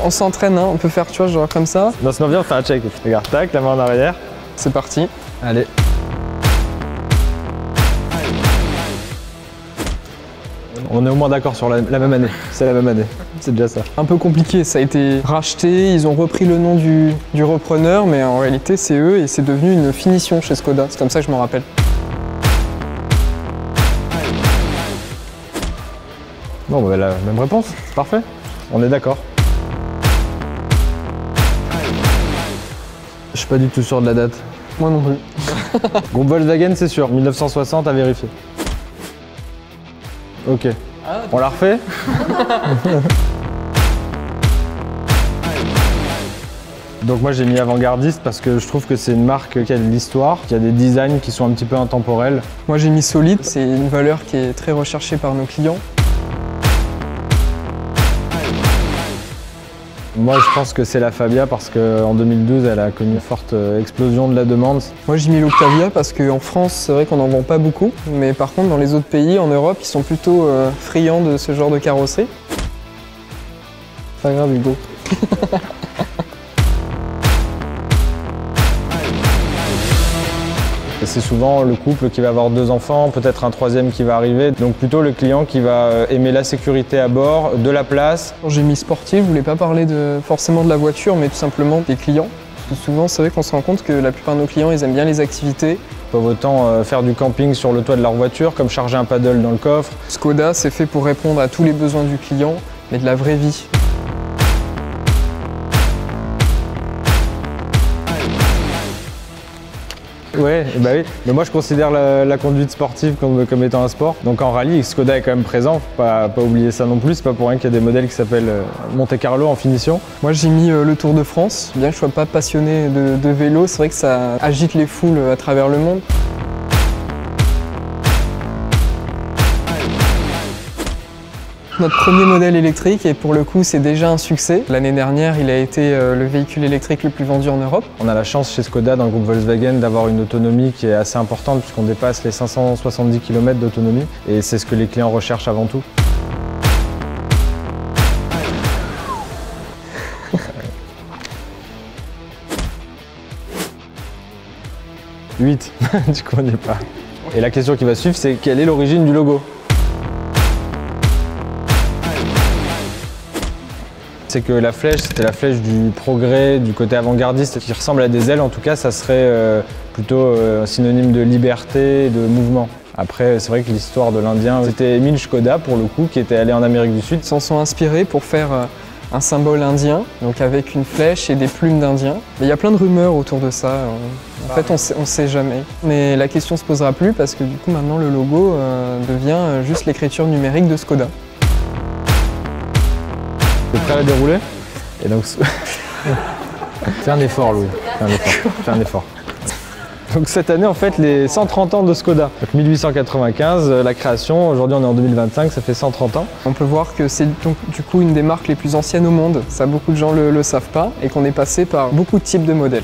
On s'entraîne, hein. On peut faire, tu vois, genre comme ça. Dans ce moment, on fait un check. Regarde, tac, la main en arrière. C'est parti. Allez. On est au moins d'accord sur la même année. C'est la même année. C'est déjà ça. Un peu compliqué, ça a été racheté, ils ont repris le nom du repreneur, mais en réalité c'est eux et c'est devenu une finition chez Skoda. C'est comme ça que je m'en rappelle. Bon, bah, la même réponse. C'est parfait. On est d'accord. Je suis pas du tout sûr de la date. Moi non plus. Groupe Volkswagen, c'est sûr. 1960 à vérifier. Ok. On la refait? Donc moi j'ai mis avant-gardiste parce que je trouve que c'est une marque qui a de l'histoire, qui a des designs qui sont un petit peu intemporels. Moi j'ai mis solide, c'est une valeur qui est très recherchée par nos clients. Moi je pense que c'est la Fabia parce qu'en 2012 elle a connu une forte explosion de la demande. Moi j'ai mis l'Octavia parce qu'en France c'est vrai qu'on n'en vend pas beaucoup, mais par contre dans les autres pays, en Europe, ils sont plutôt friands de ce genre de carrosserie. Pas grave Hugo. C'est souvent le couple qui va avoir 2 enfants, peut-être un 3e qui va arriver. Donc plutôt le client qui va aimer la sécurité à bord, de la place. J'ai mis sportif, je voulais pas parler forcément de la voiture, mais tout simplement des clients. Parce que souvent c'est vrai qu'on se rend compte que la plupart de nos clients ils aiment bien les activités. Ils peuvent autant faire du camping sur le toit de leur voiture, comme charger un paddle dans le coffre. Skoda c'est fait pour répondre à tous les besoins du client, mais de la vraie vie. Ouais, bah oui. Mais moi je considère la conduite sportive comme étant un sport. Donc en rallye, Skoda est quand même présent, faut pas oublier ça non plus. C'est pas pour rien qu'il y a des modèles qui s'appellent Monte Carlo en finition. Moi j'ai mis le Tour de France. Bien que je sois pas passionné de vélo, c'est vrai que ça agite les foules à travers le monde. Notre premier modèle électrique et pour le coup c'est déjà un succès. L'année dernière il a été le véhicule électrique le plus vendu en Europe. On a la chance chez Skoda dans le groupe Volkswagen d'avoir une autonomie qui est assez importante puisqu'on dépasse les 570 km d'autonomie et c'est ce que les clients recherchent avant tout. « 8 » du coup on n'y est pas. Et la question qui va suivre c'est quelle est l'origine du logo? C'est que la flèche, c'était la flèche du progrès, du côté avant-gardiste, qui ressemble à des ailes. En tout cas, ça serait plutôt synonyme de liberté et de mouvement. Après, c'est vrai que l'histoire de l'Indien, c'était Emile Shkoda, pour le coup, qui était allé en Amérique du Sud. Ils s'en sont inspirés pour faire un symbole indien, donc avec une flèche et des plumes d'Indien. Mais il y a plein de rumeurs autour de ça. En fait, on sait jamais. Mais la question se posera plus parce que du coup, maintenant, le logo devient juste l'écriture numérique de Skoda. T'es prêt à la dérouler? Et donc, fais un effort, Louis. Fais un effort. Donc cette année, en fait, les 130 ans de Skoda. Donc 1895, la création. Aujourd'hui, on est en 2025, ça fait 130 ans. On peut voir que c'est donc du coup une des marques les plus anciennes au monde. Ça, beaucoup de gens le savent pas et qu'on est passé par beaucoup de types de modèles.